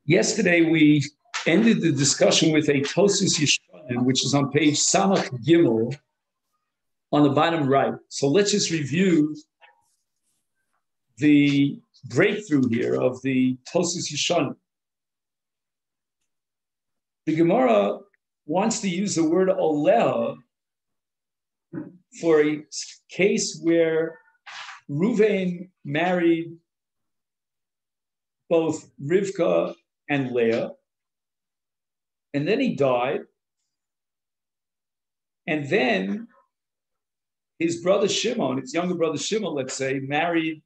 Yesterday, we ended the discussion with a Tosus Yeshanim, which is on page Samach Gimel on the bottom right. So let's just review the breakthrough here of the Tosus Yeshanim. The Gemara wants to use the word Oleha for a case where Ruvain married both Rivka and Leah, and then he died, and then his brother Shimon, his younger brother Shimon, let's say, married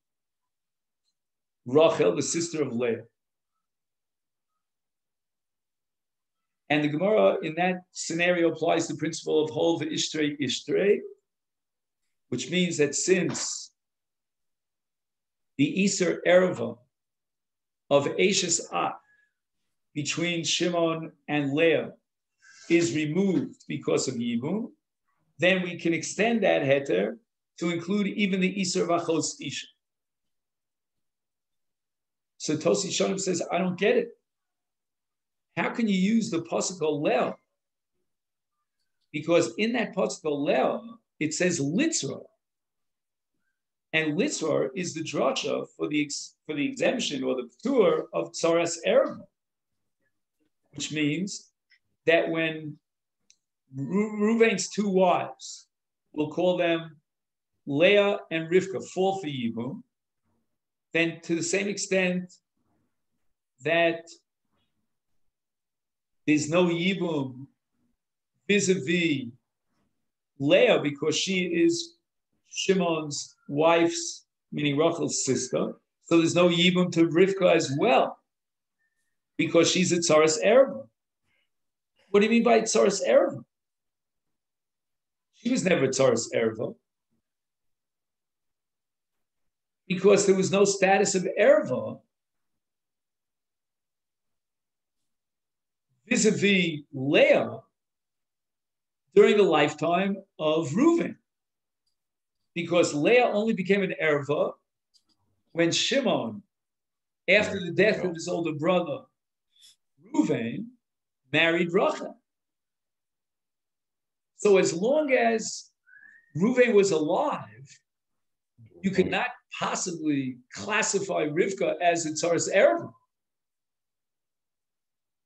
Rachel, the sister of Leah. And the Gemara in that scenario applies the principle of Hol v'Ishtrei Ishtrei, which means that since the Iser Erva of Eshes Ak between Shimon and Leah is removed because of Yibum, then we can extend that heter to include even the Iser Vachos Isha. So Tosi Shonim says, I don't get it. How can you use the pasuk Leah? Because in that pasuk Leah, it says Litzra. And Litzra is the drasha for the exemption or the ptur of Tzaras Erev, which means that when Ruvain's two wives, we'll call them Leah and Rivka, fall for Yibum, then to the same extent that there's no Yibum vis-a-vis Leah because she is Shimon's wife's, meaning Rachel's sister, so there's no Yibum to Rivka as well because she's a Tzaras Erev. What do you mean by Tzaras Erev? She was never Tzaras Erev because there was no status of Erev vis-a-vis Leah during the lifetime of Reuven. Because Leah only became an Erva when Shimon, after the death of his older brother, Reuven, married Rachel. So as long as Reuven was alive, you could not possibly classify Rivka as a Tzaras Erva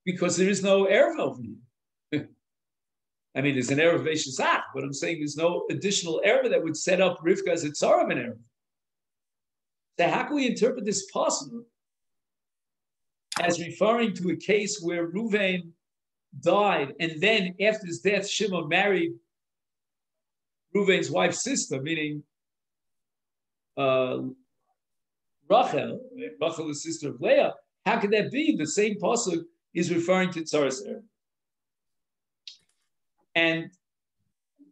because there is no Erva over here. I mean, there's an Erev Veishazak, but I'm saying there's no additional Erev that would set up Rivka as a Tzara of an Erev. So how can we interpret this possible as referring to a case where Ruvain died and then after his death, Shimon married Ruvain's wife's sister, meaning Rachel, the sister of Leah? How could that be? The same pasuk is referring to Tzaras Erev. And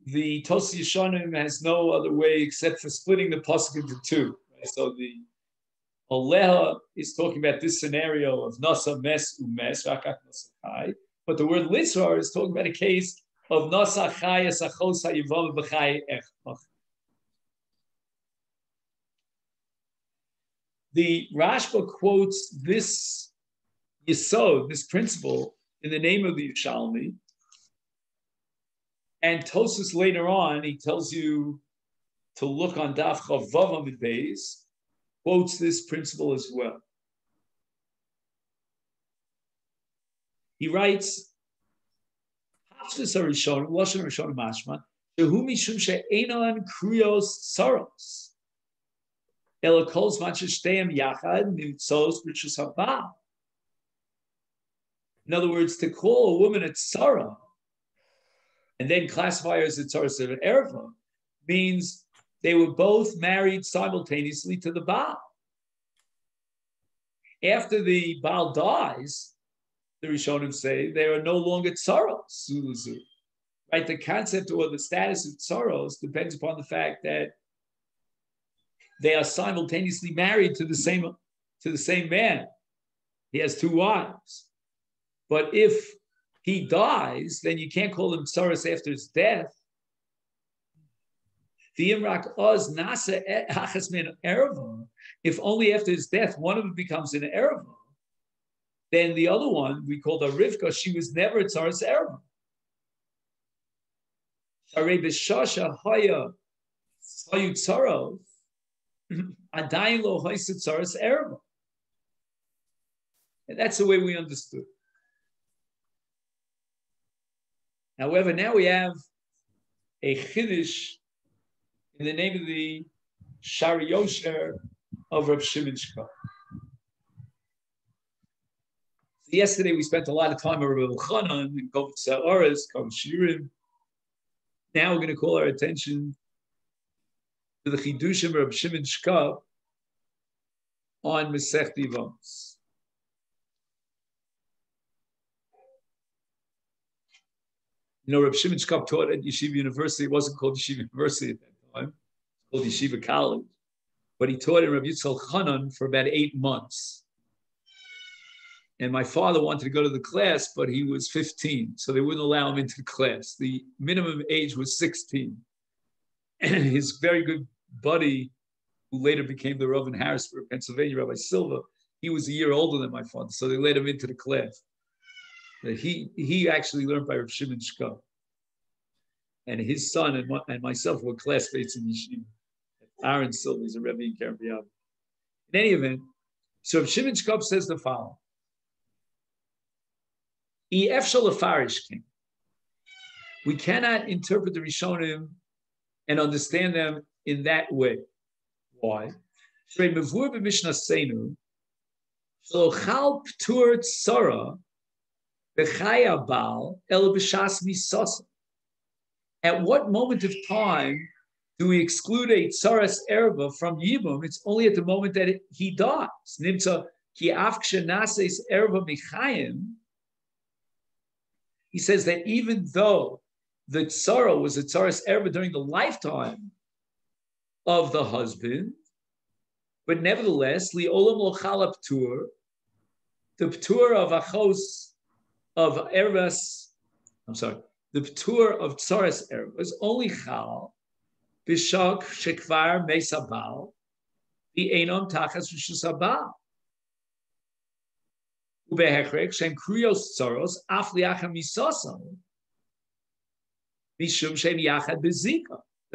the Tosi Yeshanim has no other way except for splitting the pasuk into two. Right? So the Oleha is talking about this scenario of Nasa Mes Umes, Rakak Nasa Chai, but the word Litzrar is talking about a case of Nasa Chai Esachos HaYivam B'Chai Ech. The Rashba quotes this Yesod, this principle, in the name of the Yerushalmi. And Tosus later on, he tells you to look on Daf Chavav Amid Beis, quotes this principle as well. He writes, Hafshas HaRishon, Lashon Rishon Mashma, Shehu Mishum She'enon Krios Saros, Ela Kol Zman Sheshteim Yachad Nimtzos B'Rishus HaBa'al. In other words, to call a woman a tzara and then classify her as a Tzaras of an Erva means they were both married simultaneously to the Baal. After the Baal dies, the Rishonim say, they are no longer Tzaros, Zuluzu. Right? The concept or the status of Tzaros depends upon the fact that they are simultaneously married to the same man. He has two wives. But if he dies, then you can't call him Tzaras after his death. If only after his death one of them becomes an Erva, Then the other one, we called her Rivka, she was never a Tzaras Erva. Sharei b'shasha haya hayu tzaros, adayin lo haisa Tzaras Erva. And that's the way we understood. However, now we have a chiddush in the name of the Shari Yosher of Reb Shimon Shkop. Yesterday we spent a lot of time on Reb Elchanan and Kov Tza'aras, Kov Shirim. Now we're going to call our attention to the Chidushim of Reb Shimon Shkop on Masechet Yevamot. You know, Reb Shimon Shkop taught at Yeshiva University. It wasn't called Yeshiva University at that time. It was called Yeshiva College. But he taught in Reb Yitzchak Hanan for about 8 months. And my father wanted to go to the class, but he was 15, so they wouldn't allow him into the class. The minimum age was 16. And his very good buddy, who later became the Rav in Harrisburg, Pennsylvania, Rabbi Silva, he was a year older than my father, so they let him into the class. He actually learned by Rav Shimon Shkop. And his son and myself were classmates in Yeshiva. Aaron Silva is a Rebbe in Kerem B'Yam. In any event, so Rav Shimon Shkop says the following. We cannot interpret the Rishonim and understand them in that way. Why? At what moment of time do we exclude a tzaras erva from Yibum? It's only at the moment that he dies. He says that even though the tzara was a tzaras erva during the lifetime of the husband, but nevertheless, li'olam lo chala p'tur, the p'tur of achos of ervas, the p'tur of tzaras erva is only chal b'shak shekvar meisabal v'enom tachas rishus habal. The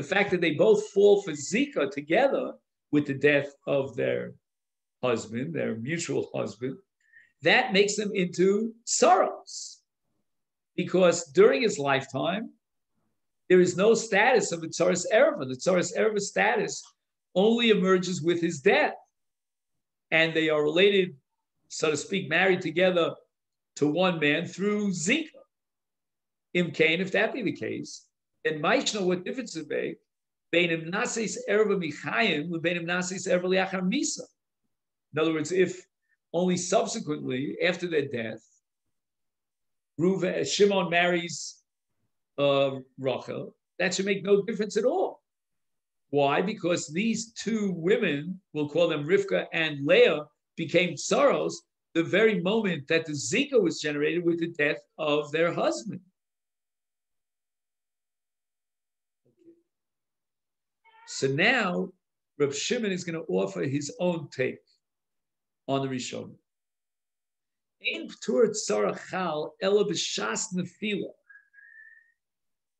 fact that they both fall for zika together with the death of their husband, their mutual husband, that makes them into tzaros. Because during his lifetime, there is no status of a tzaras erva. The tzaras erva status only emerges with his death. And they are related, so to speak, married together to one man through zika. Imkain, if that be the case, then Maishna, what difference it make? Beinim naseis erva michayim, beinim naseis erva liachar misa. In other words, if only subsequently, after their death, Shimon marries Rachel, that should make no difference at all. Why? Because these two women, we'll call them Rivka and Leah, became tzaros the very moment that the zika was generated with the death of their husband. So now, Reb Shimon is going to offer his own take on the Rishon. Ein p'tur tzara chal ela b'shas nefila.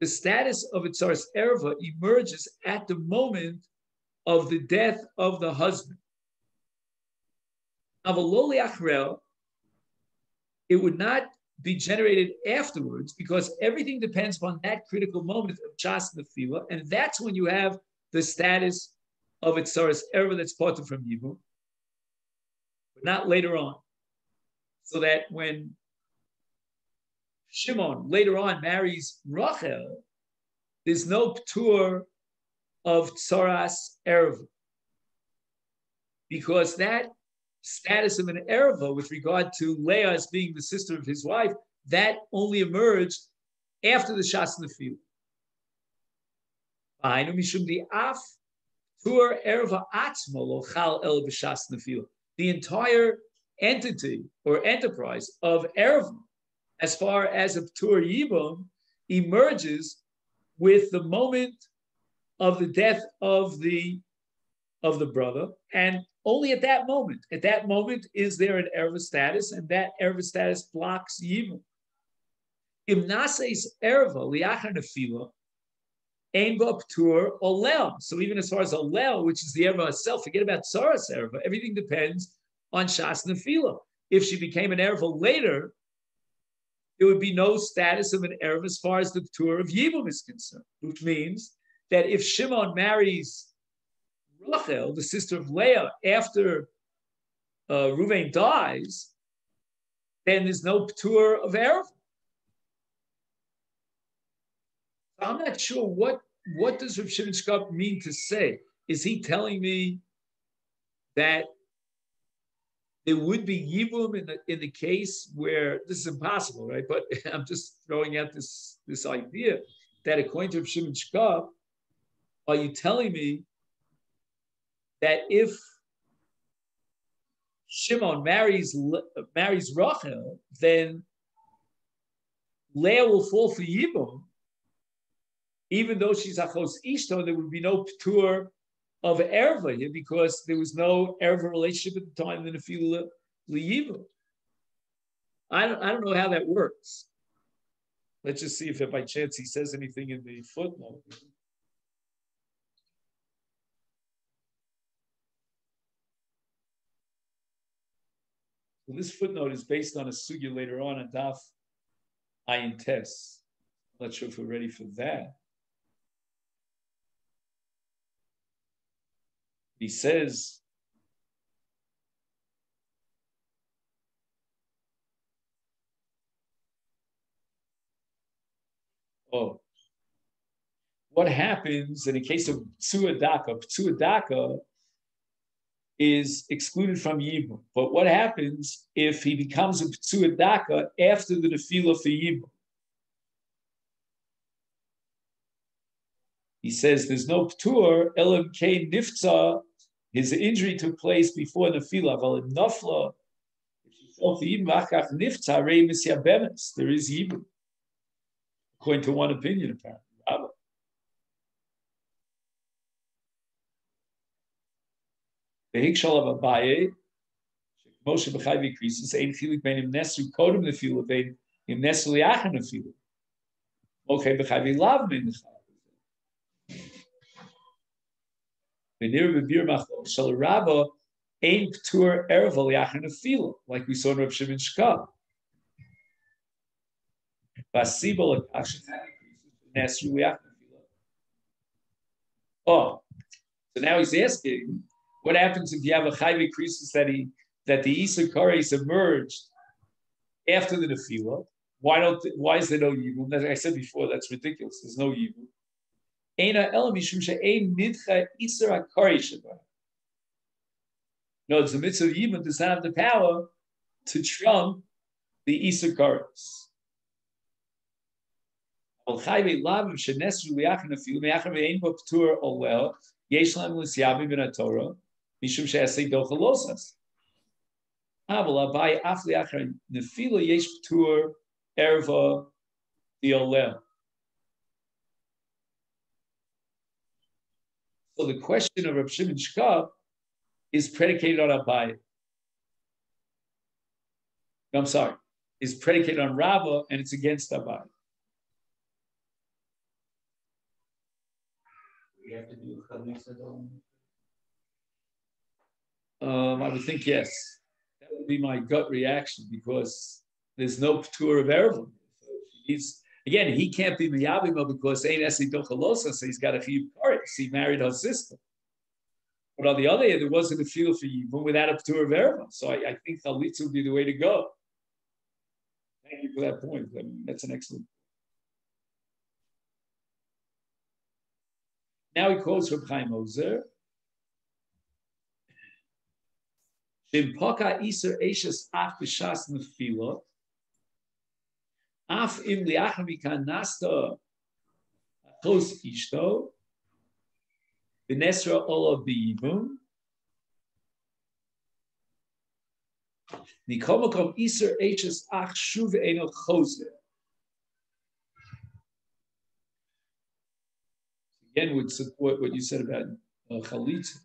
The status of a tzaras erva emerges at the moment of the death of the husband. It would not be generated afterwards because everything depends upon that critical moment of chas nefila, and that's when you have the status of a tzaras erva that's parted from Yibum, but not later on. So that when Shimon later on marries Rachel, there's no p'tur of tzaras erva, because that status of an erva with regard to Leah as being the sister of his wife, that only emerged after the shas nefila. The entire entity or enterprise of erva, as far as a p'tur yibum, emerges with the moment of the death of the brother, and only at that moment. At that moment, is there an erva status, and that erva status blocks yibum. Im naseis erva liachar nefila, ein ba ptur olel. So even as far as olel, which is the erva itself, forget about tsaras erva. Everything depends on shas nefila. If she became an erva later, there would be no status of an erva as far as the ptur of yibum is concerned, which means that if Shimon marries Rachel, the sister of Leah, after Reuven dies, then there's no ptur of erva. I'm not sure what does Rav Shimon Shkop mean to say. Is he telling me that there would be yibum in the case where this is impossible, right? But I'm just throwing out this idea that according to Rav Shimon Shkop, are you telling me that if Shimon marries Rachel, then Leah will fall for yibum, even though she's achos ishto? There would be no ptur of erva here because there was no erva relationship at the time of the nefila liyibum. I don't know how that works. Let's just see if by chance he says anything in the footnote. So this footnote is based on a sugya later on Daf Ayin Tes. I'm not sure if we're ready for that. He says, what happens in the case of Ptsua Daka? Ptsua Daka is excluded from Yibum. But what happens if he becomes a Ptsua Daka after the Nefila for Yibum? He says there's no Ptur, Elam K Nifza, his injury took place before Nefila, Val Nafla, if he fell for Yibum, Achach Nifza, Rei Misyabemes, there is Yibum. According to one opinion, apparently. Rabbi. The Hikshal of Abaye, Moshe B'chai V'Krisis, Ein Chilik Ben Im Nesru Kodem Nefila, Ben Im Nesru Liachar Nefila. Moshe B'chai V'Lav Ben Nefila. V'nir B'bir Machlo, Shal Rabba, Ein P'tur Erva Liachar Nefila, like we saw in Rav Shimon Shkab. V'asiba L'Kach Nesru Liachar Nefila. Oh, so now he's asking, what happens if you have a chayve krisis that the Isa Kares emerged after the Nefila? Why is there no yibum? As I said before, that's ridiculous. There's no yibum. Eina ela mishum she'ein nidcha Isra Kares sheba. No, it's the mitzvah of yibum does not have the power to trump the Isa Kares. Al chayve lavim shenesru liachar Nefila me'achar ve'ein bo p'tur olel yesh lam l'syabi ben HaTorah mishum she'asei dochalosas. Aval abai af liachar Nefila yesh p'tur erva the olel. So the question of Rav Shimon Shkab is predicated on Abai. No, I'm sorry, is predicated on Rava and it's against Abai. We have to do I would think yes. That would be my gut reaction because there's no p'tur of erva. Again, he can't be miyabima because ain't esi dochalosa, so he's got a chiyuv kares. He married her sister. But on the other hand, there wasn't a feel for yibum without a p'tur of erva. So I think chalitza would be the way to go. Thank you for that point. I mean, that's an excellent. Now he quotes from Chaim Ozer. Shimpaka iser eshes af b'shas nefila. Af im liachar mikan nasta achos ishto v'nesra ola b'yibum. Nikomakom iser eshes ach shuv eno choser. Again, would support what you said about chalitza.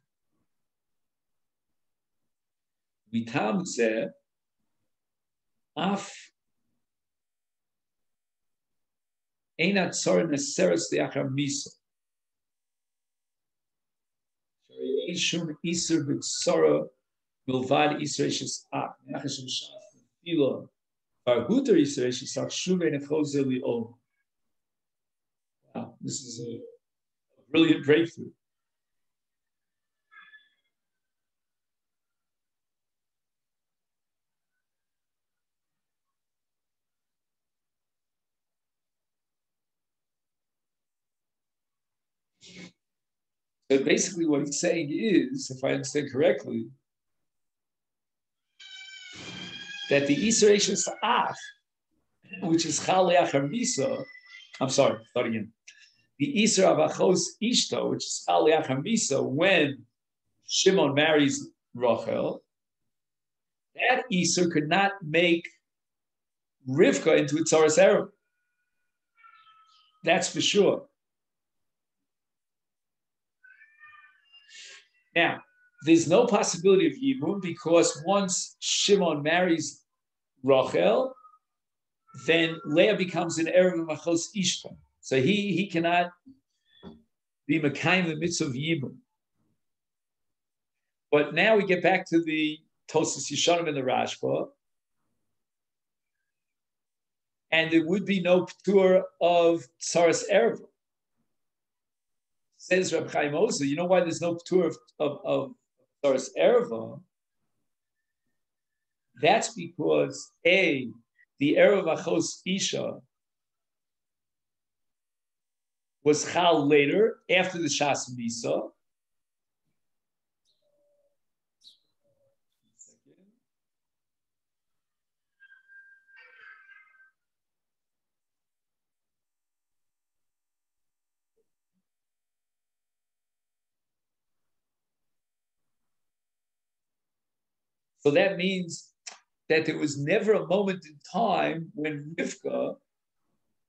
Mitam zeh, af einat tzor neseres leachar misa. Ein shum iser b'tzora milvad iser eshes ak. Nachashem shaf filo. Barhuter iser eshes ak shuve nechoze li'ol. Wow, this is a brilliant breakthrough. So basically what he's saying is, if I understand correctly, that the Isra Eshes Ach, which is Chal Leachar Misa, I'm sorry, start again. The Isra Avachos Ishto, which is Chal Leachar Misa, when Shimon marries Rachel, that Isra could not make Rivka into a Tzaras Erev. That's for sure. Now, there's no possibility of Yibum because once Shimon marries Rachel, then Leah becomes an Erev Machos Ishta. So he cannot be Mekayim the mitzvah of Yibum. But now we get back to the Tosas Yishanim and the Rashba, and there would be no Ptur of Tzaras Erev. Says Reb Chaim Ozer, you know why there's no Ptur of Tzaras Erev? That's because the Erev Achos Isha was Chal later, after the Shas Misa. So that means that there was never a moment in time when Rivka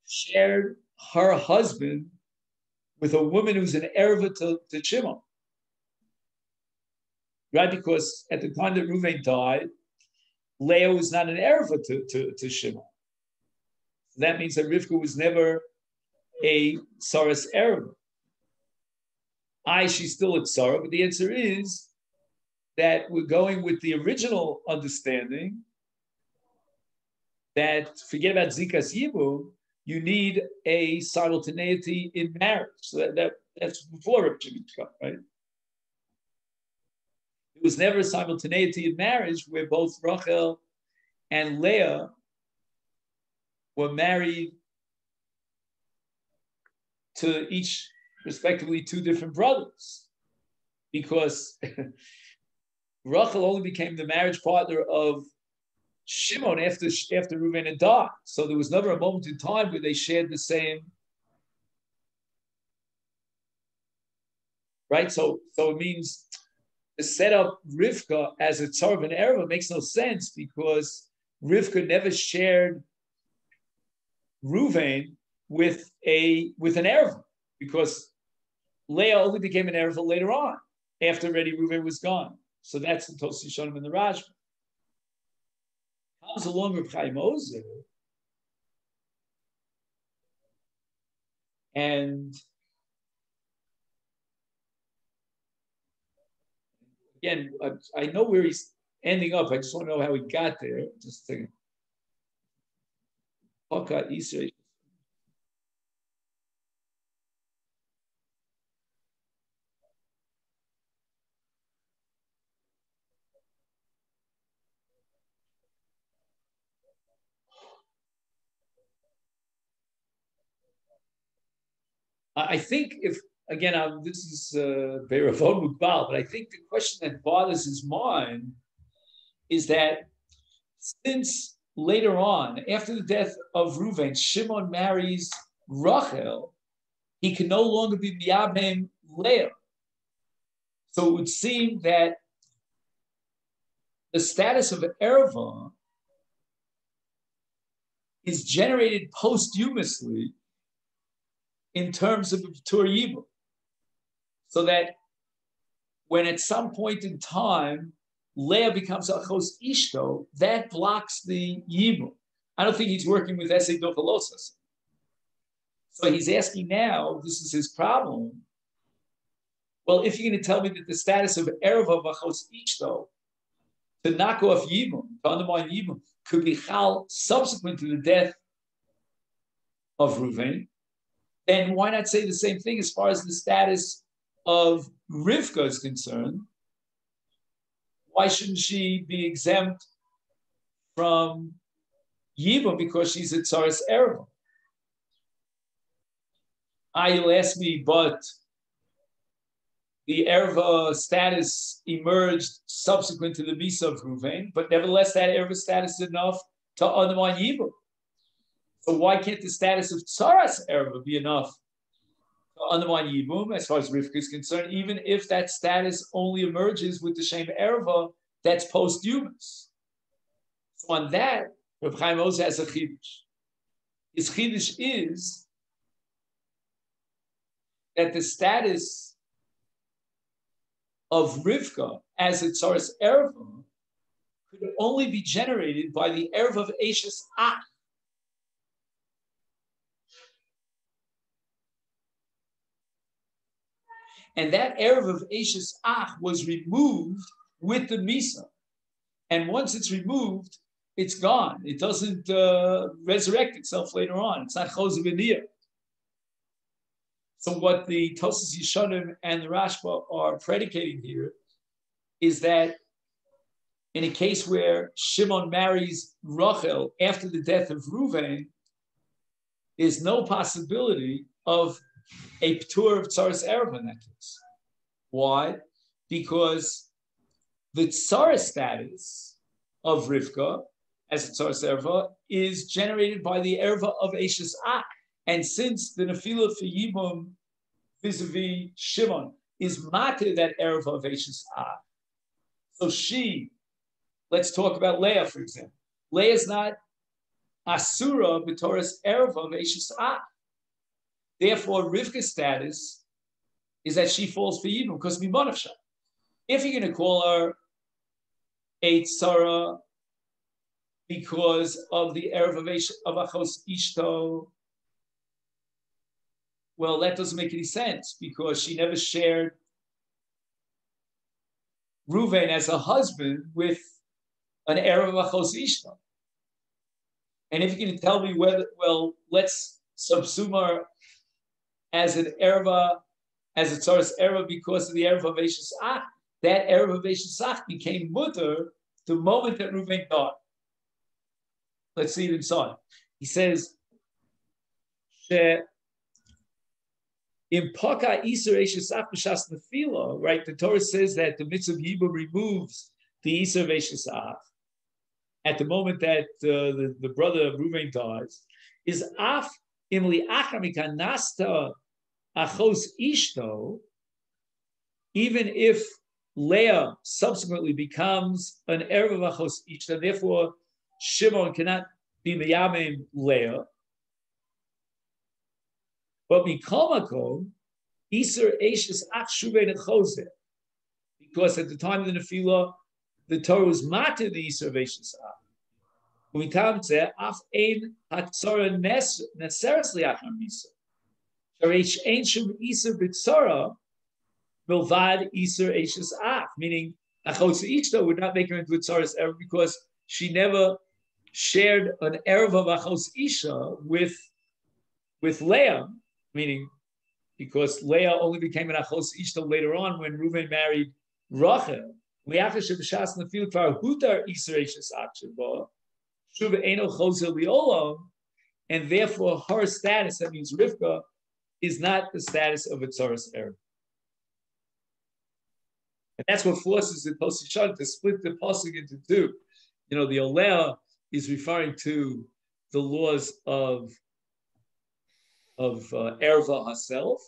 shared her husband with a woman who's an Erva to Shimon. Right? Because at the time that Reuven died, Leah was not an Erva to Shimon. So that means that Rivka was never a Tzaras Erva. She's still a Tzara, but the answer is that we're going with the original understanding that forget about Zikas Yibum, you need a simultaneity in marriage. So that's before Reb Shimon, right? It was never a simultaneity in marriage where both Rachel and Leah were married to each, respectively, two different brothers. Because Rachel only became the marriage partner of Shimon after Reuven had died. So there was never a moment in time where they shared the same. Right? So it means to set up Rivka as a Tzar and Erva makes no sense because Rivka never shared Reuven with an Erva because Leah only became an Erva later on after already Reuven was gone. So that's the Tosas Yishanim and the Rashba. Comes along with Chaim Ozer, and again, I know where he's ending up. I just want to know how he got there. Just thinking. I think if, again, this is Beiravon Mukbal, but I think the question that bothers his mind is that since later on, after the death of Reuven, Shimon marries Rachel, he can no longer be Miyabhem Leah. So it would seem that the status of Erva is generated posthumously in terms of Ptur Yibum. So that when at some point in time Leah becomes achos ishto, that blocks the yibum. I don't think he's working with Esei Dochalosas. So he's asking now, this is his problem. Well, if you're going to tell me that the status of Erev of achos ishto, to knock off yibum, to undermine yibum, could be chal subsequent to the death of Reuven, then why not say the same thing as far as the status of Rivka is concerned? Why shouldn't she be exempt from Yibum because she's a Tzaras Ereva? You'll ask me, but the Ereva status emerged subsequent to the Misa of Reuven, but nevertheless that Ereva status is enough to undermine Yibum. So why can't the status of Tzaras Ereva be enough to undermine Yibum as far as Rivka is concerned, even if that status only emerges with the Shem Ereva that's post-Yumas? So on that, Reb Chaim Oz has a chiddush. His chiddush is that the status of Rivka as a Tzaras Ereva could only be generated by the Ereva of Eishes Ach. And that Erev of Eishes Ach was removed with the Misa. And once it's removed, it's gone. It doesn't resurrect itself later on. It's not Chosev V'niyah. So what the Tosas Yishanim and the Rashba are predicating here is that in a case where Shimon marries Rachel after the death of Reuven, there's no possibility of a p'tur of Tzaras Ereva in that case. Why? Because the Tzaras status of Rivka as a Tzaras Ereva is generated by the Ereva of Eishes Ach. And since the Nefila for Yibum vis-a-vis Shimon is matir that Ereva of Eishes Ach, so she, let's talk about Leah, for example. Leah is not Asura b'Toras Ereva of Eishes Ach. Therefore, Rivka's status is that she falls for Yibum because Mimonavsha. If you're going to call her a Tzara because of the Erev of Achos Ishto, well, that doesn't make any sense because she never shared Reuven as a husband with an Erev of Achos Ishto. And if you're going to tell me whether, well, let's subsume her as an Ereva, as a Tzaras Ereva because of the Ereva of Eishes Ach, that Ereva of Eishes Ach became mutter the moment that Reuven died. Let's see it inside. He says, Impaka Iser Eishes Ach b'shas nefila, right? The Torah says that the mitzvah of Yibum removes the Iser of Eishes Ach at the moment that the brother of Reuven dies, is Af Imli Achamika Nasta Achos Ishto, even if Leah subsequently becomes an Erev of Achos Ishto, therefore Shimon cannot be Meyamim Leah. But Mikomako, Iser Eishes Ach Shuvei Nechozeh, because at the time of the Nefila, the Torah was matir the Iser of Eishes Ach. Umitamtzeh Af Ein Hatzara Neseres Liachar Misa. Sharish Ein Shum Iser B'Tzara Milvad Iser Eishes Ach, meaning Achos Ishto would not make her into a Tzaras Erev because she never shared an Erev of Achos Isha with Leah, meaning because Leah only became an Achos Ishto later on when Reuven married Rachel. And therefore her status, that means Rivka, is not the status of a Tzaras Erev. And that's what forces the Tosishon to split the pasuk into two. You know, the Oleh is referring to the laws of Erva herself,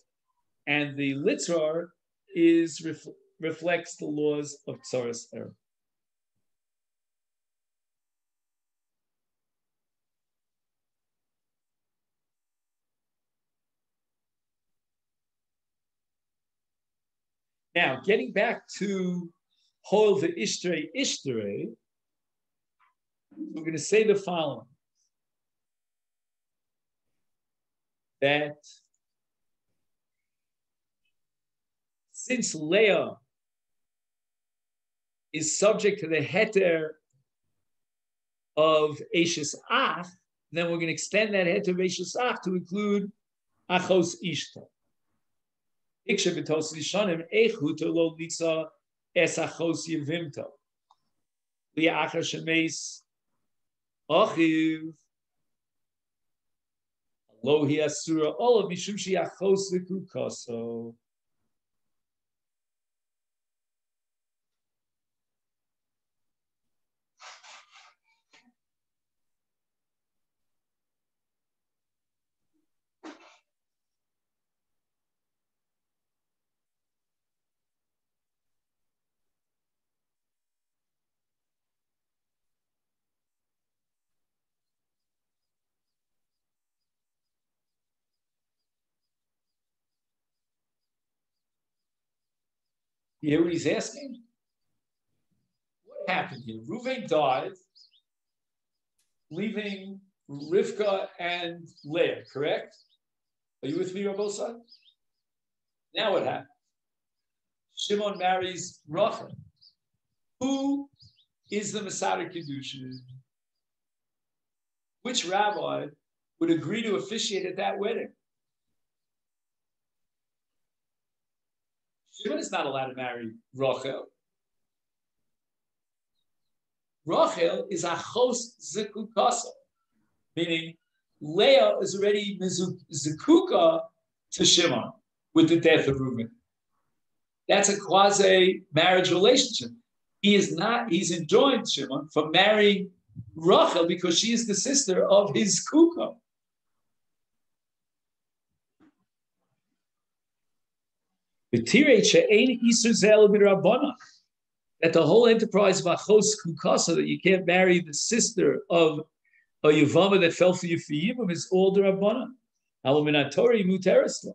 and the Litzrar is reflects the laws of Tzaras Erev. Now, getting back to Hol the ishtere. We're going to say the following: that since Leah is subject to the heter of Eishes Ach, then we're going to extend that heter of Eishes Ach to include Achos Ishta. Iksha v'tos lishanim echuto lo litza es Achos Yevimto. Li'achar shemeis achiv lo hi asura olav mishum shi Achos v'kukaso. You hear what he's asking? What happened here? Reuven died, leaving Rivka and Leah, correct? Are you with me on both sides? Now what happened? Shimon marries Rachel. Who is the Masechet Kedushin? Which rabbi would agree to officiate at that wedding? Shimon is not allowed to marry Rachel. Rachel is achos zikukasa, meaning Leah is already zikuka to Shimon with the death of Reuben. That's a quasi-marriage relationship. He's enjoined Shimon from marrying Rachel because she is the sister of his kuka. That the whole enterprise of Achos Kukasa, that you can't marry the sister of a Yevamot that fell for you for Yibam, is all the Rabbanan. Alaminatori muteresla.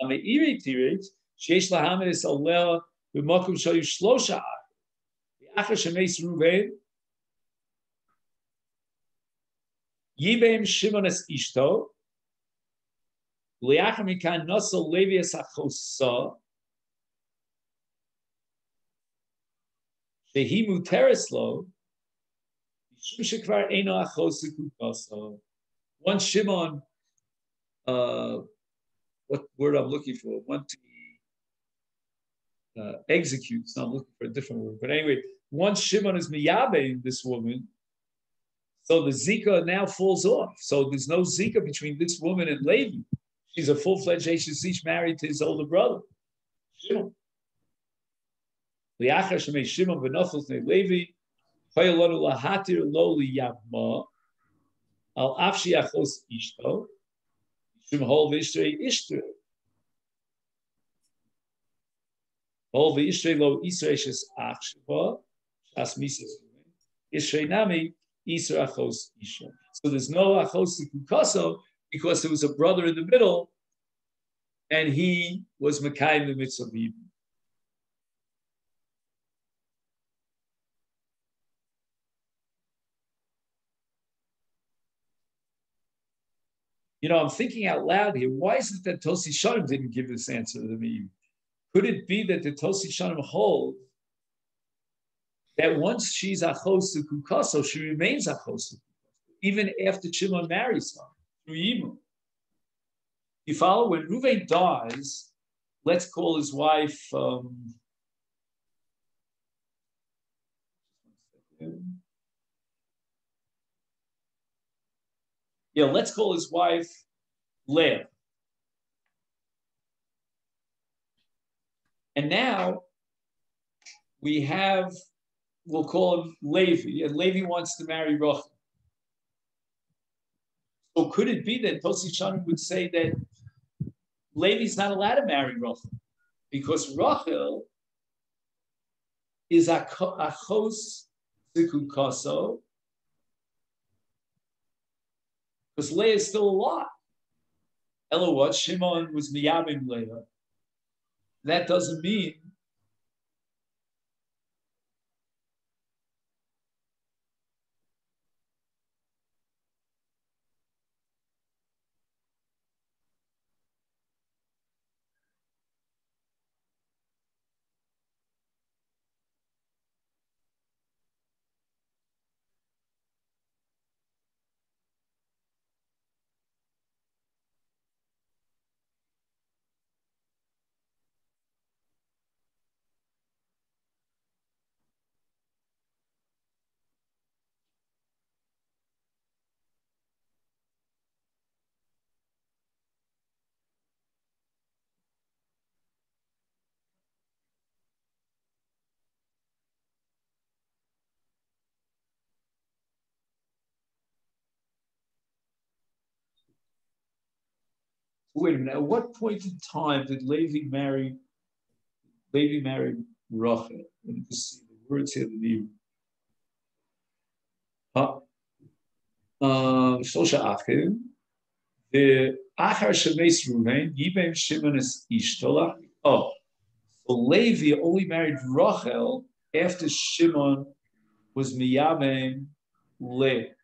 Ameiri tirit sheish lahamis aleh b'makom shayu shlosha achar shemeis Reuven yibem Shimon es ishto liachar mikan nosel Levi es achosa shehi mutereslo mishum shekvar eino achos kukasa. Once Shimon, what word I'm looking for? Want to execute. So I'm looking for a different word. But anyway, once Shimon is miyabe this woman, so the Zika now falls off. So there's no Zika between this woman and Levi. She's a full-fledged Eshes married to his older brother, Shimon. Liachar shemei Shimon v'nochos ne Levi, chayolanu lahatir lo liyavma, al afshi achos ishto, shum hol v'ishrei ishtre. Hol v'ishrei lo isrei shes ach sheva, shas mises, ishrei nami isra achos isha. So there's no achos kukaso because there was a brother in the middle and he was Mekayim the mitzvah of Yibum. You know, I'm thinking out loud here. Why is it that Tosi Shanim didn't give this answer to me? Could it be that the Tosi Shanim hold that once she's achos to kukaso, she remains achos to kukaso, even after Shimon marries her through Yibum? You follow? When Reuven dies, let's call his wife. Let's call his wife Leah. And now we'll call him Levi, and Levi wants to marry Rachel. So could it be that Tosi Shanim would say that Levi's not allowed to marry Rachel because Rachel is achos zikukaso, because Leah is still alive. Ella what? Shimon was miyabim Leah. That doesn't mean Wait a minute. At what point in time did Levi married Rachel? Let me just see the words here. Shosha Achim. The Achar Shemes Ruvain, Yibem Shimon is Ishtola. Oh, so Levi only married Rachel after Shimon was Miyabem Leah.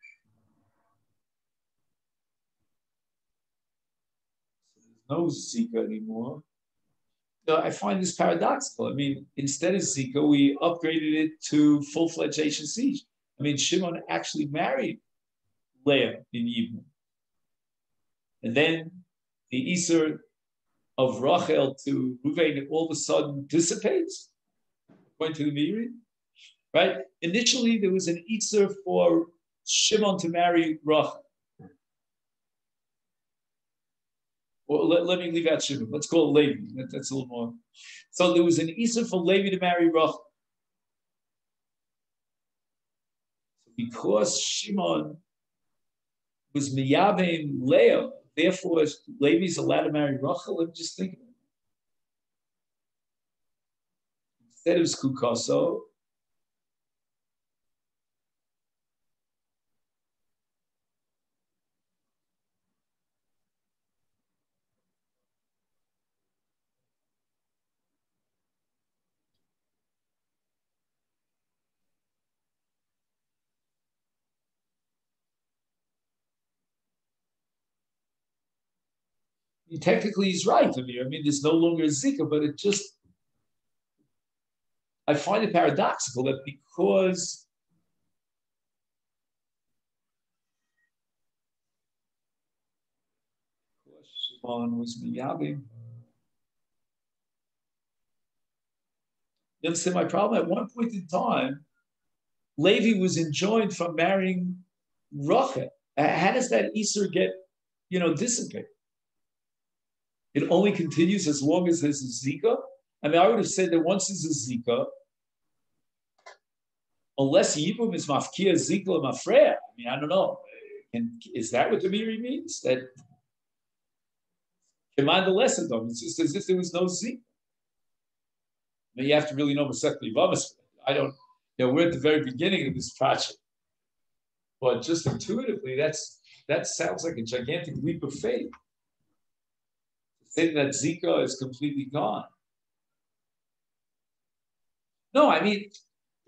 So there's no Zika anymore. So I find this paradoxical. I mean, instead of Zika, we upgraded it to full-fledged HSC. I mean, Shimon actually married Leah in Yibam. And then the Easter of Rachel to Ruvain all of a sudden dissipates, according to the Meiri, right? Initially, there was an Easter for Shimon to marry Rachel. Well, let me leave out Shimon. Let's call it Levi. That's a little more. So there was an Easter for Levi to marry Rachel. So because Shimon was Miyabim Leah, therefore Levi's allowed to marry Rachel. Let me just think of it. Instead of Skukaso, technically he's right to me. I mean, there's no longer a Zika, but it just, I find it paradoxical that because Shimon was Miyabim, you understand my problem? At one point in time, Levi was enjoined from marrying Rachel. How does that Easter get, dissipate? It only continues as long as there's a Zika. I mean, I would have said that once there's a Zika, unless Yibum is mafkia Zika or mafreya. I mean, I don't know. And is that what the Miri means? That command the lesson though. It's just as if there was no Zika. I mean, you have to really know Masechet Yevamot. I don't. We're at the very beginning of this project, but just intuitively, that sounds like a gigantic leap of faith. Say that Zika is completely gone. No, I mean,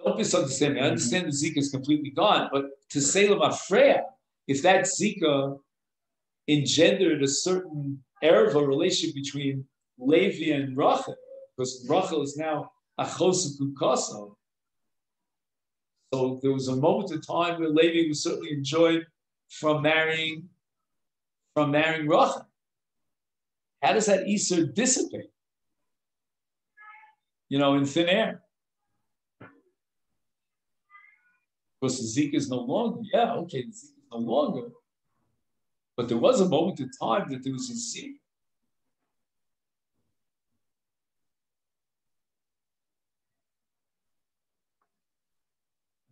don't misunderstand me. I understand the Zika is completely gone, but to say Lamafreya, if that Zika engendered a certain erva relationship between Levi and Rachel, because Rachel is now Achos Kukasa. So there was a moment of time where Levi was certainly enjoyed from marrying Rachel. How does that Easter dissipate? In thin air. Because the Zika is no longer. Yeah, okay, the Zika is no longer. But there was a moment in time that there was a Zika.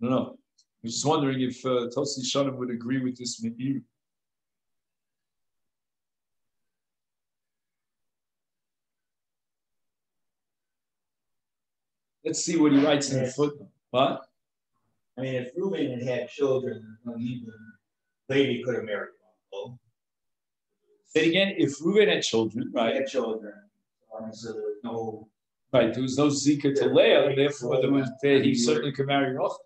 I don't know. I'm just wondering if Tosi Shanam would agree with this Meir. Let's see what he writes in the footnote. What? I mean, if Reuben had children, Levi could have married one. Say it again. If Reuben had children, right? Had children. So there was no. Right, there was no Zika to Leah, therefore he certainly could marry Rachel.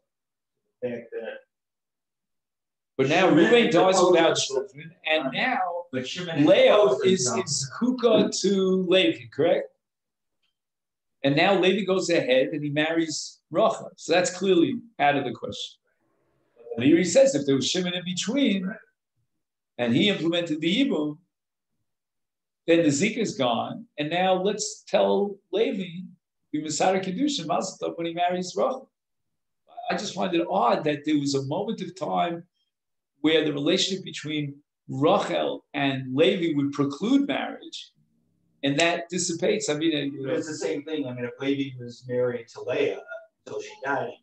But now Reuben dies without children, and now Leah is Kuka to Levi, correct? And now Levi goes ahead and he marries Rachel. So that's clearly out of the question. And here he says if there was Shimon in between, and he implemented the Yibum, then the Zika is gone. And now let's tell Levi, the Masada Kedushin, Mazatov, when he marries Rachel. I just find it odd that there was a moment of time where the relationship between Rachel and Levi would preclude marriage, and that dissipates. I mean, it's the same thing. I mean, if Levi was married to Leah until she died.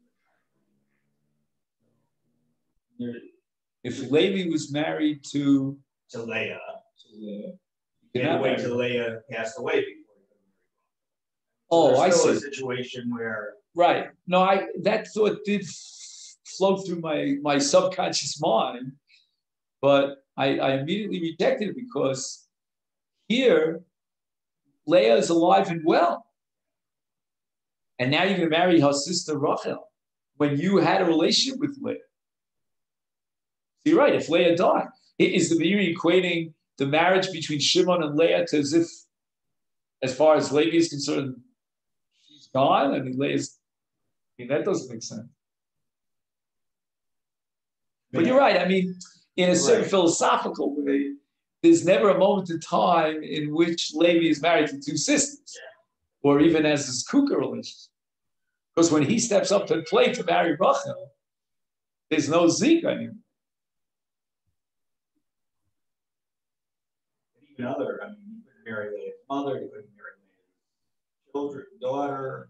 If Levi was married to Leah, He had to wait till Leah passed away before he could marry. Oh, I see. There's still a situation where. Right. No, that thought did float through my subconscious mind, but I immediately rejected it because here Leah is alive and well. And now you're going to marry her sister Rachel when you had a relationship with Leah. So you're right, if Leah died. Is the Meiri equating the marriage between Shimon and Leah to as if, as far as Levi is concerned, she's gone? I mean, that doesn't make sense. But you're right. I mean, in a certain philosophical way, there's never a moment in time in which Levi is married to two sisters, or even as his Kuka relationship. Because when he steps up to the plate to marry Rachel, there's no Zika anymore. Even other, I mean, you couldn't marry Leah's mother, you couldn't marry Leah's children, daughter,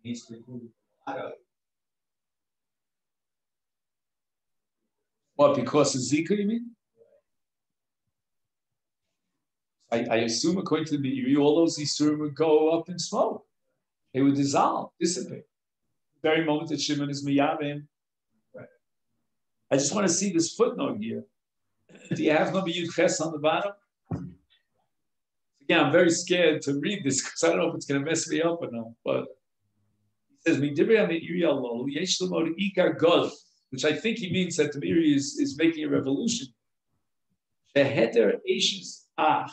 needs to include a lot of. What, because of Zika, you mean? I assume, according to the Meiri, all those Isurim would go up in smoke. They would dissolve, dissipate. The very moment that Shimon is Miyavim. Right. I just want to see this footnote here. Do you have number Yud Ches on the bottom? Again, I'm very scared to read this because I don't know if it's going to mess me up or not. But it says, which I think he means that the Meiri is making a revolution. Sheheter Eishes Ach.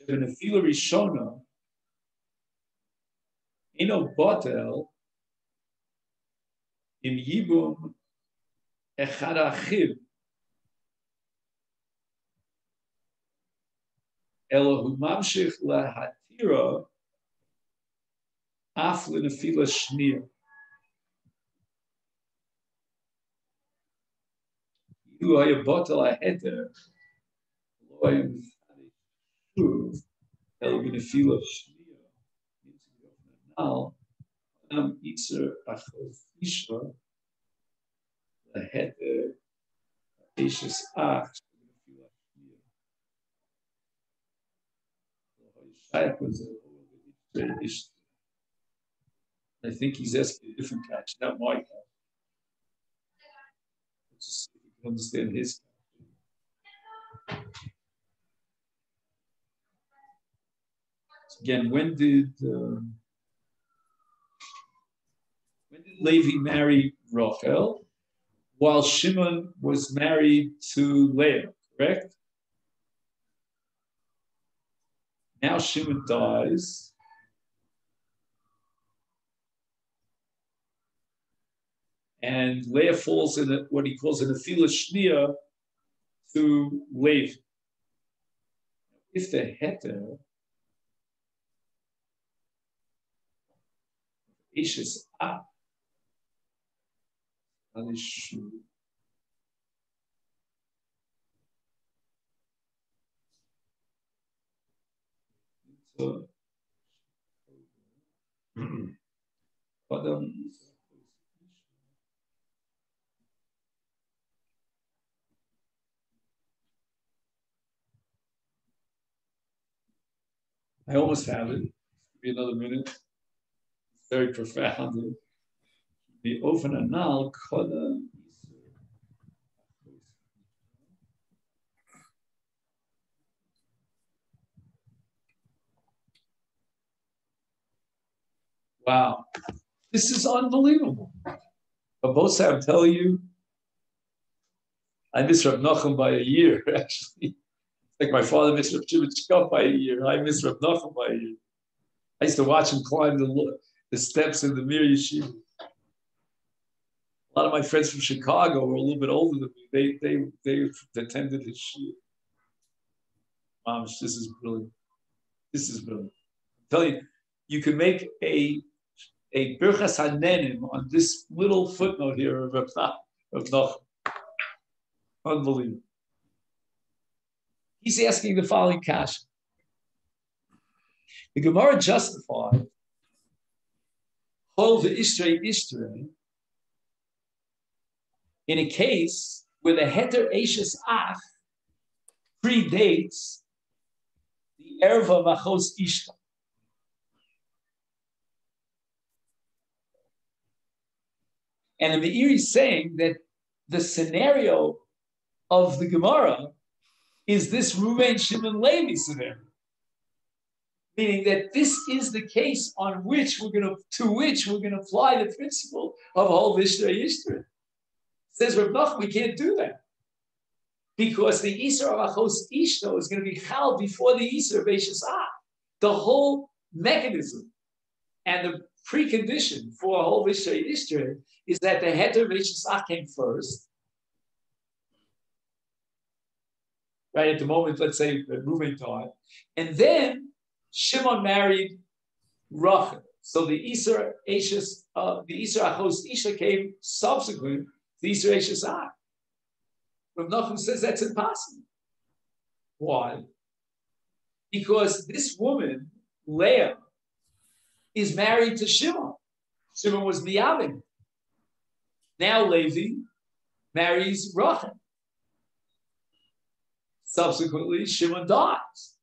Benefila Rishona, Eno Botel, Im Yibum Echad Achiv, Elohu Mamshich Lahatira, Af Lenefila Shnir. You are a bottle ahead. Ela benefila shnia now itzer achofisha ahead ishes ach I think he's asking a different catch, not my catch. Let's just see if we can understand his. Again, when did Levi marry Rachel? While Shimon was married to Leah, correct? Now Shimon dies. And Leah falls in what he calls an Afila Shnia to Levi. If the heter Ishes up. That is true. So, I almost have it. Be another minute. Very profound. The ofen anal koda. Wow, this is unbelievable. But both I'm telling you, I miss Rav Nachum by a year. Actually, like my father missed Rav Chivitchkov by a year. I miss Rav Nachum by a year. I used to watch him climb the steps in the Mir Yeshiva. A lot of my friends from Chicago were a little bit older than me. They attended his shiur. Mamish, this is brilliant. This is brilliant. I'm telling you, you can make a Birchas Hanenim on this little footnote here of Nachum. Unbelievable. He's asking the following question. The Gemara justified Hol v'ishtray in a case where the heter eishes ach predates the erva machos ishta. And the Meiri is saying that the scenario of the Gemara is this Reuven Shimon Levi scenario, meaning that this is the case on which we're going to apply the principle of Hol Vishra Yishtra. Says Rav Nachman, we can't do that because the Isra of Achos Ishto is going to be held before the Isra of Eishes Ah. The whole mechanism and the precondition for Hol Vishra Yishtra is that the heter of Eishes Ah came first. Right at the moment, let's say the Reuven died, and then Shimon married Rachel. So the Isra Achos Isha came subsequent to the Isra Eishes Ah. Rav Nachman says that's impossible. Why? Because this woman, Leah, is married to Shimon. Shimon was Miyavim. Now Levi marries Rachel. Subsequently, Shimon dies.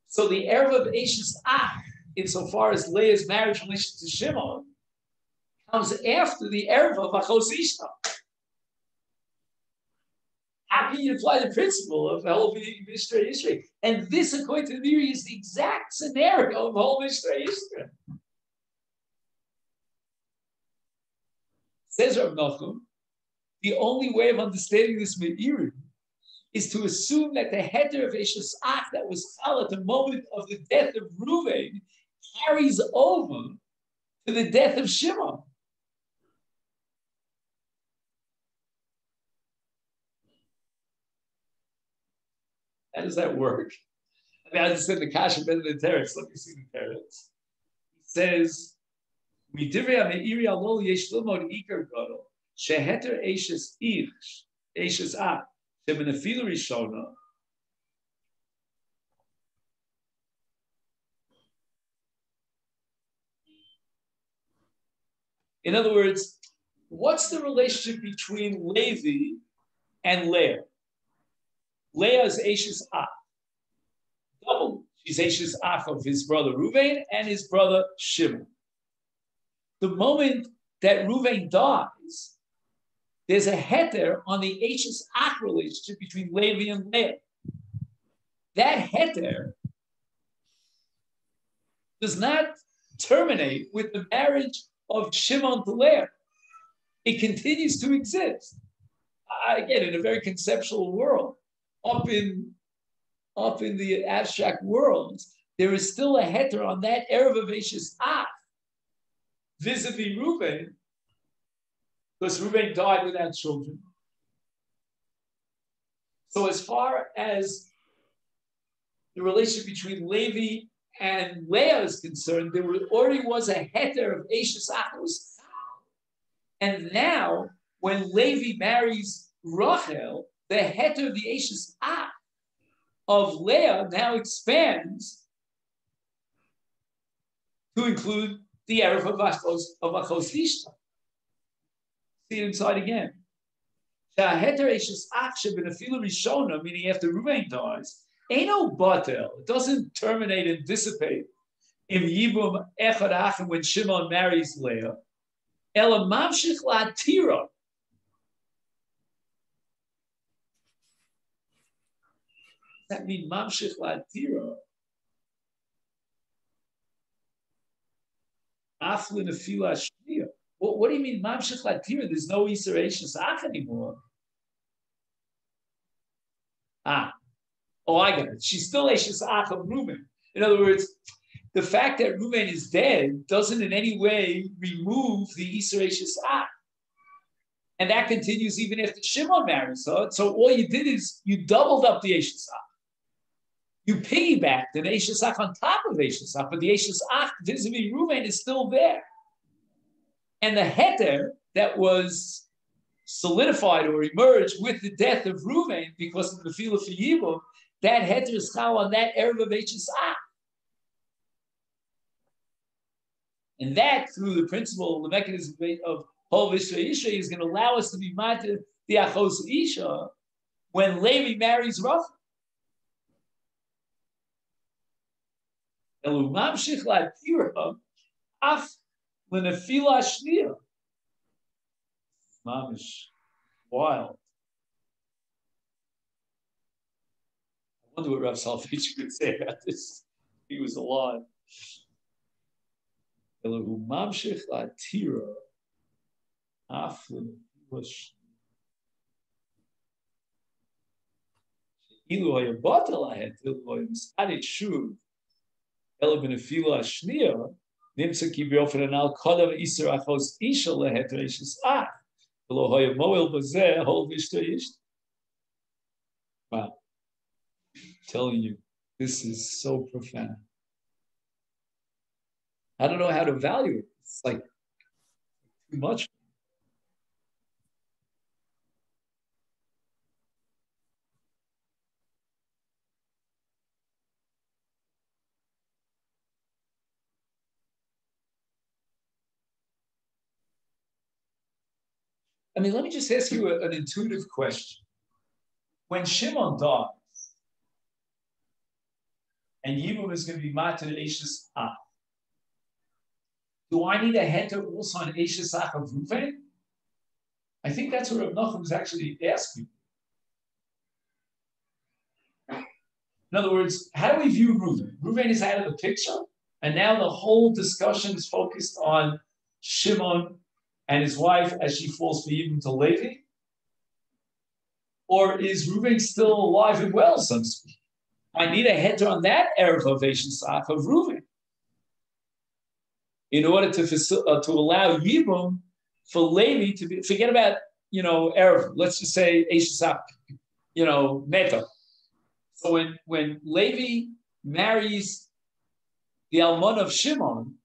So the erva of Eishes Ah, insofar as Leah's marriage relation to Shimon, comes after the erva of Achos Ishta. How can you apply the principle of Hol Vishra Yishra? And this, according to the Meiri, is the exact scenario of Hol Vishra Yishra. Says Rav Nachum, the only way of understanding this Meiri is to assume that the heter of Eishes Ach that was chal at the moment of the death of Reuven carries over to the death of Shimon. How does that work? I mean, I just said the kasha better than teretz. Let me see the teretz. He says, "Midivya meiri alol yesh lomod ikar gadol sheheter Eishes Ach shebenafila rishona." In other words, what's the relationship between Levi and Leah? Leah is Eishes Ach. Double. She's Eishes Ach of his brother Reuven and his brother Shimon. The moment that Reuven dies, there's a heter on the Eishes Ach relationship between Levi and Leah. That heter does not terminate with the marriage of Shimon to Leah. It continues to exist. Again, in a very conceptual world. Up in the abstract world, there is still a heter on that erev of Eishes Ach vis-a-vis Reuven, because Reuven died without children. So as far as the relationship between Levi and Leah is concerned, there already was a heter of Eishes Ach. And now, when Levi marries Rachel, the heter of the Eishes Ach of Leah now expands to include the erev of Achos Ishta. See it inside again. Heter Eishes Ach shebenafila rishona, meaning after Reuven dies, ain't no batel. It doesn't terminate and dissipate. Im yibum echad achim when Shimon marries Leah. Ela mamshich la'atira. That means mamshich la'atira. Aflin afila shniya. What do you mean mamshich la'atira? There's no Isra Eishes Ach anymore. I got it. She's still Eishes Ach of Reuven. In other words, the fact that Reuven is dead doesn't in any way remove the Isra Eishes Ach. And that continues even after Shimon marries her. So all you did is you doubled up the Eishes Ach. You piggybacked an Eishes Ach on top of Eishes Ach, but the Eishes Ach vis-a-vis Reuven is still there. And the heter that was solidified or emerged with the death of Reuven because of the Nefila for Yibum, that heter is now on that erev of Eishes Ach. And that, through the principle, the mechanism of Hol Vishra Yishra, is going to allow us to be matir the Achos Isha when Levi marries Rachel. Elu mamshich la'tira af l'nefila shniya. Mamish, wild. I wonder what Rav Soloveitchik would say about this. He was alive. Elu mamshich la'tira af l'nefila shniya. Ilu hayabatel ahetil hayamisadi shuv ela benefila shniya nimsa ki beofen anal kodav iser achos isha leheter ishes ach v'lo hayamoel bazeh hol v'ishta ish. Wow, I'm telling you, this is so profound. I don't know how to value it. It's like too much. I mean, let me just ask you an intuitive question. When Shimon dies, and Yibum is going to be matir Eishes Ach, do I need a heter also on Eishes Ach of Ruvain? I think that's what Rav Nachum is actually asking. In other words, how do we view Ruvain? Ruvain is out of the picture, and now the whole discussion is focused on Shimon and his wife as she falls for Yibum to Levi? Or is Ruvain still alive and well, so to speak? I need a heter on that erev of Eishes Ach of Ruvain in order to allow Yibum for Levi to be, forget about, erev, let's just say Eishes Ach, meta. So when Levi marries the Almon of Shimon,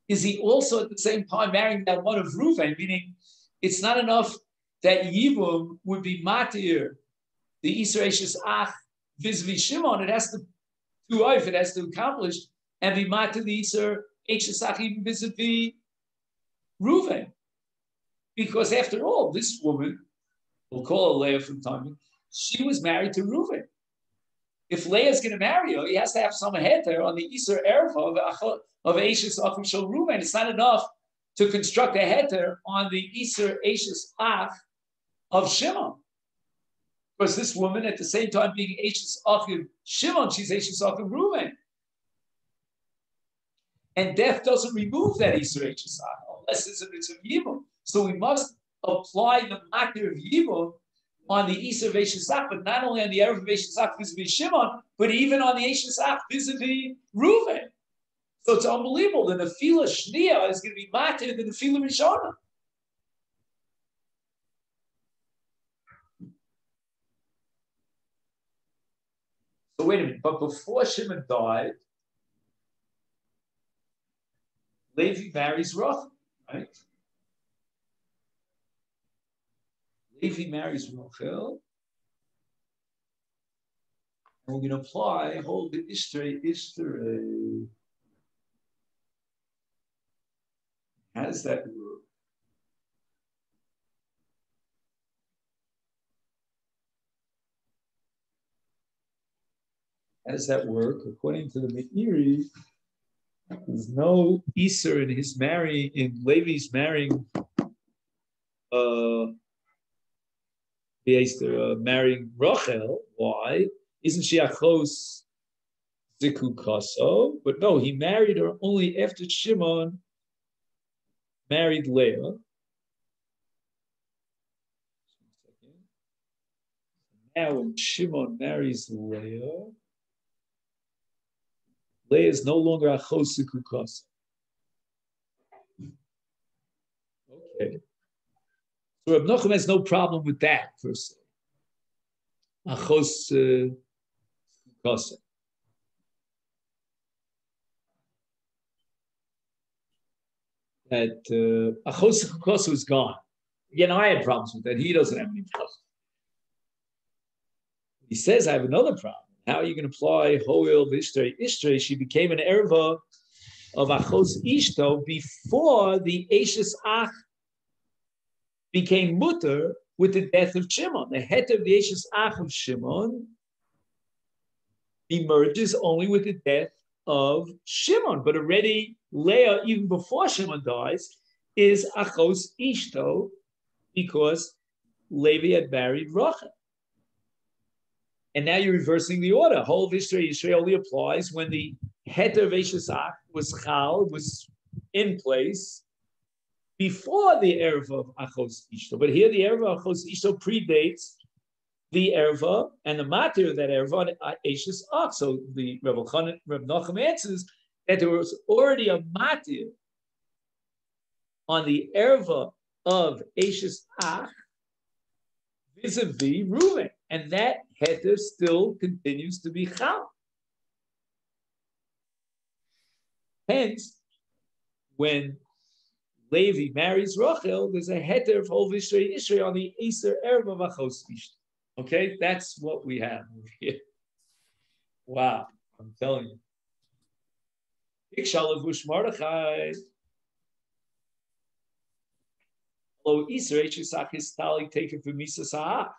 is he also at the same time marrying the Almon of Ruvain? Meaning, it's not enough that Yibum would be matir the Isra Eishes Ach vis-a-vis Shimon. It has to accomplish and be matir the Isra Eishes Ach even vis-a-vis Ruvain. Because after all, this woman, we'll call her Leah from time, she was married to Ruvain. If Leah's going to marry her, he has to have some heter on the Isra Erev of Eishes Ach Shel Ruvain. It's not enough to construct a heter on the Isra Eishes Ach of Shimon. Because this woman, at the same time being Eishes Ach of Shimon, she's Eishes Ach of Ruvain. And death doesn't remove that Isra Eishes Ach, unless it's a mitzvah of Yibum. So we must apply the makir of Yibum on the Isra of Eishes Ach, but not only on the Erev of Eishes Ach vis-a-vis Shimon, but even on the Eishes Ach vis-a-vis Ruvain. So it's unbelievable. The Nefila Shniya is going to be matir than the Nefila Rishona. So wait a minute, but before Shimon died, Levi marries Rachel, right? Levi marries Rachel, and we're going to apply hold the Ishtere. How does that work? How does that work? According to the Meiri, there's no Iser in his marrying, in Levi's marrying, marrying Rachel. Why? Isn't she achos zikukaso? But no, he married her only after Shimon married Leah. Now when Shimon marries Leah, Leah is no longer achos zikukaso. Okay. So Reb Nachum has no problem with that, per se. Achos zikukaso. That achos zikukaso is gone. Again, I had problems with that. He doesn't have any problems. He says, I have another problem. How are you going to apply Hoel V'Ishtrei? Ishtrei, she became an erva of Achos Ishto before the Eishes Ach became mutter with the death of Shimon. The heter of the Eishes Ach of Shimon emerges only with the death of Shimon. But already Leah, even before Shimon dies, is Achos Ishto, because Levi had married Rachel. And now you're reversing the order. Whole Yisrael only applies when the heter of Eishes Ach was chal, was in place before the erva of Achos Ishto. But here the erva of Achos Ishto predates the erva and the matir of that erva on Eishes Ach. So the Reb Nachum answers that there was already a matir on the erva of Eishes Ach vis-a-vis Reuven, and that heter still continues to be chal. Hence, when Levi marries Rachel, there's a heter of Hol Vishrei Ishrei on the Eser Erev of Achos Ishto. Okay, that's what we have over here. Wow, I'm telling you. Ikshal Levush Mordechai. Lo Iser Eishesach is tali taken from Misa Sa'ach.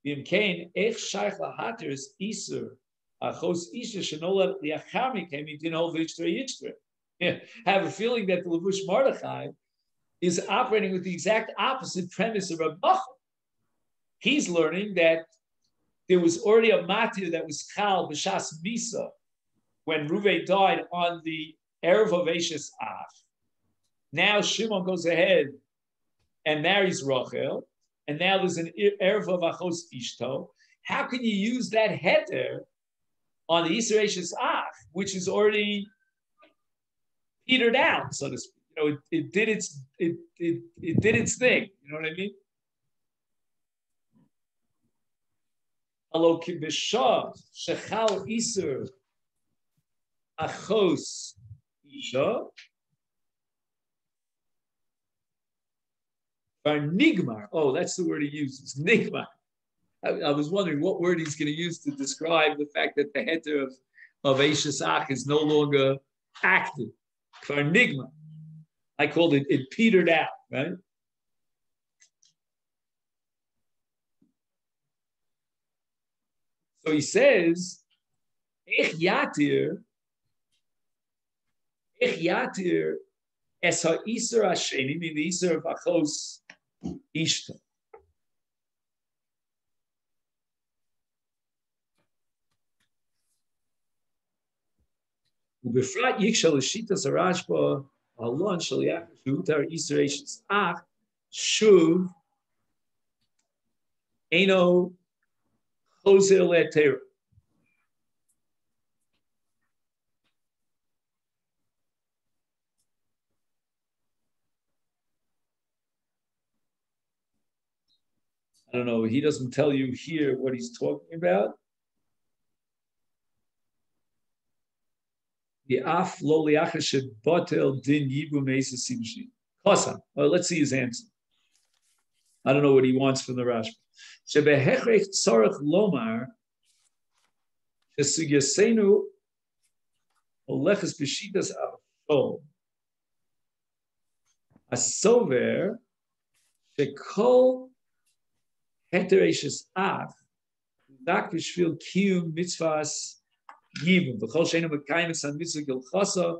V'im Kain Ech Shaykh Lahater is Iser Achos Ishto Shenola Liachami came in Din Hol Vishrei Ishrei. Have a feeling that the Levush Mordechai is operating with the exact opposite premise of Reb Nachum. He's learning that there was already a matir that was chal b'shas misa when Reuven died on the erev of Eishes Ach. Now Shimon goes ahead and marries Rachel, and now there's an erev of Achos Ishto. How can you use that heter on the Yisrael Eishes Ach, which is already petered out, so to speak? You know, it did its thing. You know what I mean? Alo kibisha shechal iser achos isha or nigmar. Oh, that's the word he uses. Nigmar. I was wondering what word he's going to use to describe the fact that the heter of Eishes Ach is no longer active. Nigmar. I called it petered out, right? So he says, Ich yatir es ha-iser hasheni, meaning the iser of Achos Ishto. Ubefrat yikshal l'shitas harashba alon shaliach shutar iser eishes ach shuv eno choser le'tera. I don't know. He doesn't tell you here what he's talking about. The af lo liachashet botel din yibu meisa simshi. Kosam. Well, let's see his answer. I don't know what he wants from the Rashba. Shebehechrech tzorach lomar shesugyasenu olechas b'shitas avshol asover shekol heter eishes ach dak b'shvil kiyum mitzvahs yibum v'chol sheinu mekayim es ha-mitzvah gilchasa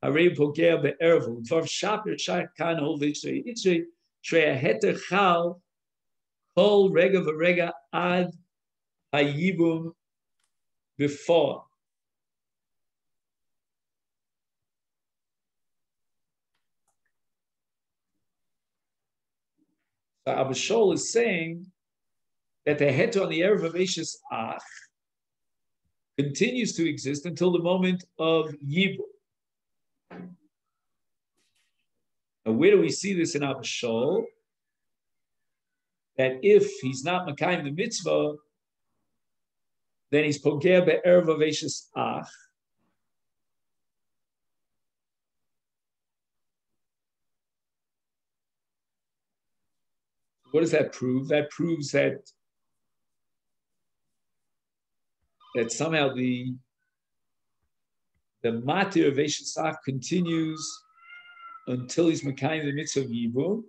harei pogea be'ervu v'tvar shaper shach kan hol v'yitzrei yitzrei shrei heter chal kol rega v'rega ad ha-yibum before. So Abba Shol is saying that the heter on the erev of Eishes Ach continues to exist until the moment of Yibum. And where do we see this in Abba Shol? That if he's not Makayim the mitzvah, then he's Pogea be'erev of Eishes Ach. What does that prove? That proves that somehow the matir of Eishes Ach continues until he's Makayim the mitzvah of Yibum.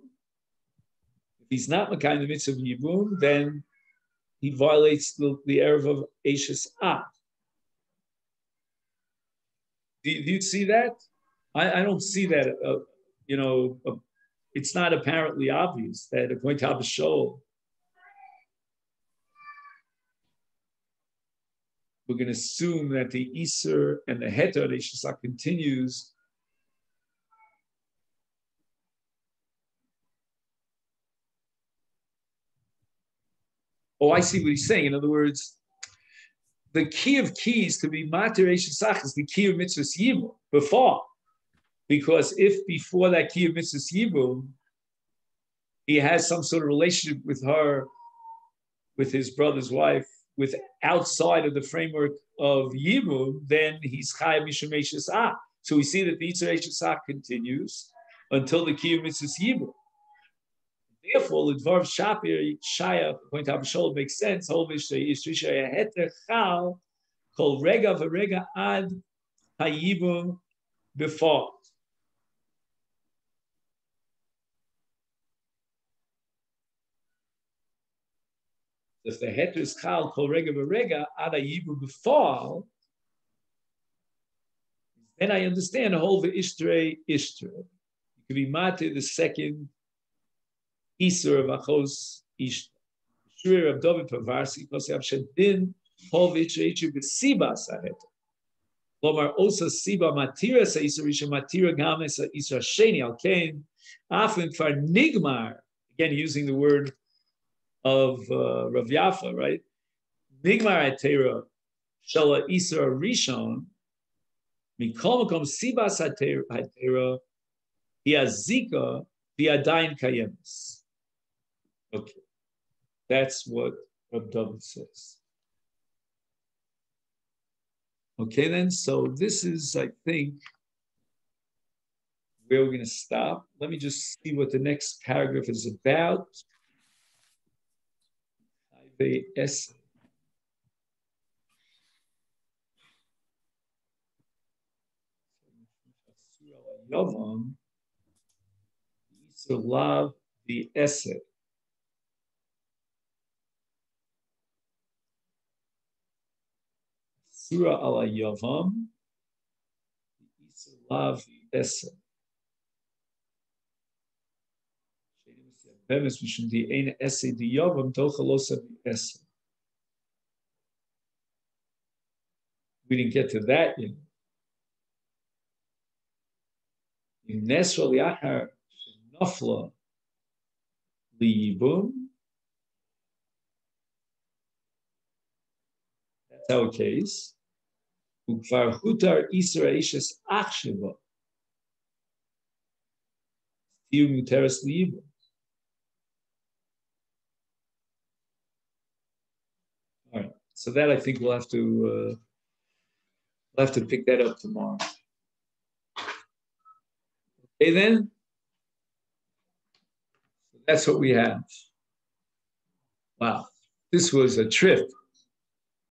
he's not Makayim the mitzvah of Yibum, then he violates the erev of Eishes Ah. Do you see that? I don't see that. It's not apparently obvious that according to Abba Shaul, we're going to assume that the Isser and the Heter of Eishes Ah continues. Oh, I see what he's saying. In other words, the key of keys to be Matir Eishes Ah is the key of Mitzvahs Yibum before. Because if before that key of Mitzvahs Yibum, he has some sort of relationship with her, with his brother's wife, with outside of the framework of Yibum, then he's Chai Mishum Eishes Ah. So we see that the Yitzhak Eishes Ah continues until the key of Mitzvahs Yibum. Therefore, the Dvar Shapir Shaya, according to Abba Shaul, makes sense. Whole Mishnah is Trisha Heter Chal Kol Rega V'Rega Ad Hayibum Before. If the heter is Chal Kol Rega V'Rega Ad Hayibum Before, then I understand the whole V'Ishtre Ishtre. You could be Mate the second Isur of Achos Ishtre. Shrir of David Pavarsi, Kosev Shedin, Hov Ishtre B'Siba Sahet. Lomar Osa Siba Matira Sa Isur Isha Matira Games Sa Isur Sheni Al Kain, Afin Far Nigmar, again using the word of Rav Yafa, right? Nigmar Atera Shala Isur Rishon, Mikol Makom Siba Satera, Hiazika, Hiadain Kayemis. Okay. That's what Rab David says. Okay, then, so this is, I think, where we're going to stop. Let me just see what the next paragraph is about. The essay. Yavam, Yisrael, the essay. Surah ala Yavam, Yisrael, the essay. Bemis mishum the ein essay the Yavam tochalosa the essay. We didn't get to that yet. In Nesra liachar shenafla liyibum. That's our case. Ukvar hutar isra ishes achsheva. Tiu muteres liyibum. All right. So that I think we'll have to pick that up tomorrow. Okay, then. That's what we have. Wow, this was a trip.